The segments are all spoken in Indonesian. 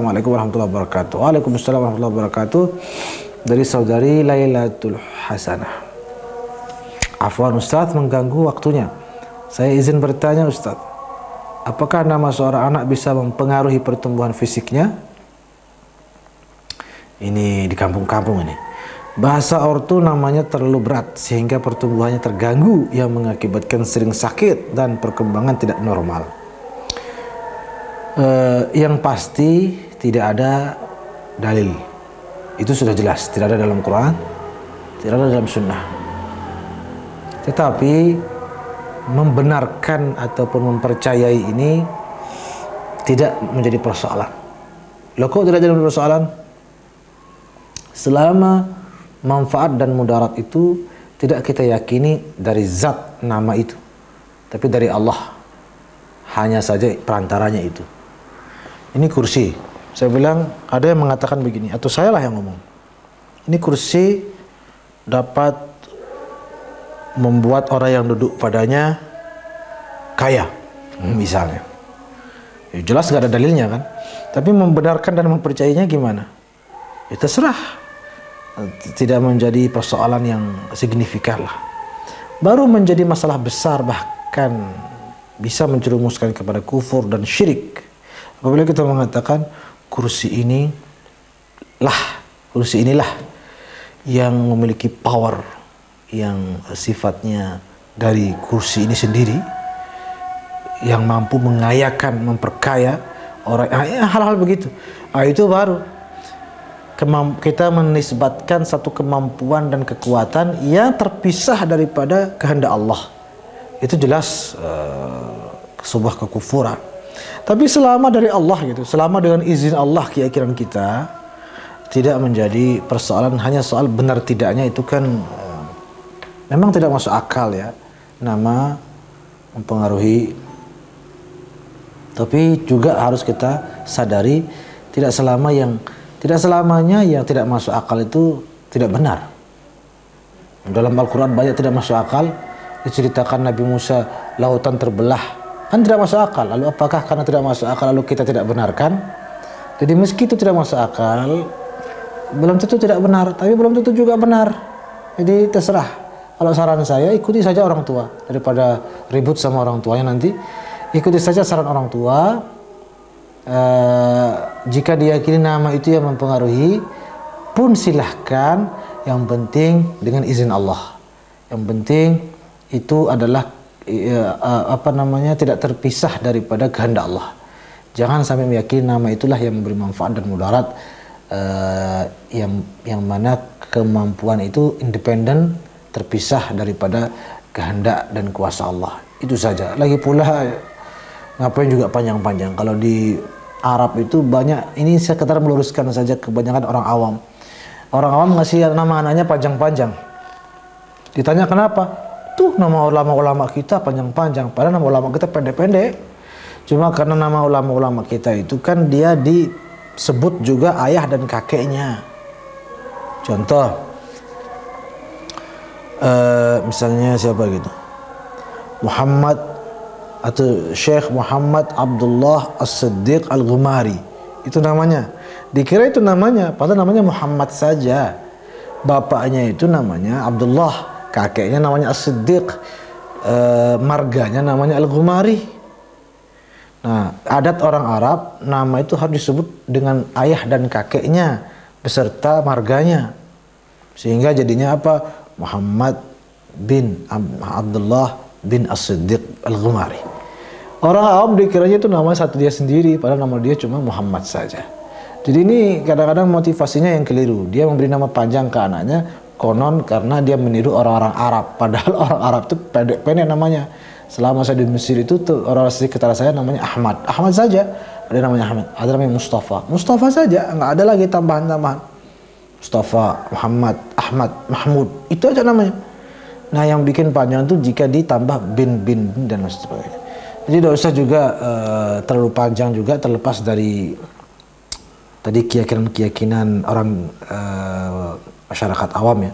Assalamualaikum warahmatullahi wabarakatuh. Waalaikumsalam warahmatullahi wabarakatuh. Dari saudari Lailatul Hasanah. Afwan Ustaz, mengganggu waktunya. Saya izin bertanya Ustaz, apakah nama seorang anak bisa mempengaruhi pertumbuhan fisiknya? Ini di kampung-kampung ini. Bahasa ortu namanya terlalu berat sehingga pertumbuhannya terganggu yang mengakibatkan sering sakit dan perkembangan tidak normal. Yang pasti tidak ada dalil. Itu sudah jelas, tidak ada dalam Quran, tidak ada dalam Sunnah. Tetapi membenarkan ataupun mempercayai ini tidak menjadi persoalan. Loh kok tidak jadi persoalan? Selama manfaat dan mudarat itu tidak kita yakini dari zat nama itu, tapi dari Allah. Hanya saja perantaranya itu. Ini kursi. Saya bilang ada yang mengatakan begini, atau sayalah yang ngomong. Ini kursi dapat membuat orang yang duduk padanya kaya, misalnya. Ya, jelas gak ada dalilnya kan. Tapi membenarkan dan mempercayainya gimana? Ya terserah. Tidak menjadi persoalan yang signifikan lah. Baru menjadi masalah besar, bahkan bisa menjerumuskan kepada kufur dan syirik apabila kita mengatakan kursi inilah yang memiliki power yang sifatnya dari kursi ini sendiri, yang mampu mengayakan, memperkaya orang, hal-hal begitu. Itu baru kita menisbatkan satu kemampuan dan kekuatan yang terpisah daripada kehendak Allah. Itu jelas sebuah kekufuran. Tapi selama dari Allah gitu, selama dengan izin Allah keyakinan kita, tidak menjadi persoalan. Hanya soal benar tidaknya itu kan memang tidak masuk akal ya, nama mempengaruhi. Tapi juga harus kita sadari tidak selamanya yang tidak masuk akal itu tidak benar. Dalam Al-Quran banyak tidak masuk akal. Diceritakan Nabi Musa lautan terbelah, kan tidak masuk akal. Lalu apakah karena tidak masuk akal lalu kita tidak benarkan? Jadi meski itu tidak masuk akal, belum tentu tidak benar, tapi belum tentu juga benar. Jadi terserah. Kalau saran saya, ikuti saja orang tua daripada ribut sama orang tuanya nanti. Ikuti saja saran orang tua. Jika diyakini nama itu yang mempengaruhi pun silahkan, yang penting dengan izin Allah. Yang penting itu adalah tidak terpisah daripada kehendak Allah. Jangan sampai meyakini nama itulah yang memberi manfaat dan mudarat, yang mana kemampuan itu independen, terpisah daripada kehendak dan kuasa Allah. Itu saja. Lagi pula ngapain juga panjang-panjang. Kalau di Arab itu banyak, ini saya sekedar meluruskan saja, kebanyakan orang awam. Orang awam ngasih nama anaknya panjang-panjang. Ditanya kenapa? Tuh nama ulama-ulama kita panjang-panjang, padahal nama ulama kita pendek-pendek. Cuma karena nama ulama-ulama kita itu kan dia disebut juga ayah dan kakeknya. Contoh, misalnya siapa gitu? Muhammad atau Syekh Muhammad Abdullah As-Siddiq Al-Ghumari, itu namanya. Dikira itu namanya, padahal namanya Muhammad saja. Bapaknya itu namanya Abdullah, kakeknya namanya As-Siddiq, marganya namanya Al-Ghumari. Nah, adat orang Arab, nama itu harus disebut dengan ayah dan kakeknya beserta marganya. Sehingga jadinya apa? Muhammad bin Abdullah bin As-Siddiq Al-Ghumari. Orang awam dikiranya itu nama satu dia sendiri, padahal nama dia cuma Muhammad saja. Jadi ini kadang-kadang motivasinya yang keliru. Dia memberi nama panjang ke anaknya konon karena dia meniru orang-orang Arab. Padahal orang Arab itu pendek-pendek namanya. Selama saya di Mesir itu tuh orang sekitar saya namanya Ahmad. Ahmad saja. Ada namanya Ahmad, ada namanya Mustafa. Mustafa saja, nggak ada lagi tambahan-tambahan. Mustafa, Muhammad, Ahmad, Mahmud, itu aja namanya. Nah, yang bikin panjang itu jika ditambah bin dan sebagainya. Jadi tidak usah juga terlalu panjang juga, terlepas dari tadi keyakinan orang masyarakat awam ya.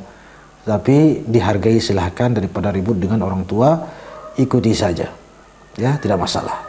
Tapi dihargai silahkan, daripada ribut dengan orang tua, ikuti saja. Ya, tidak masalah.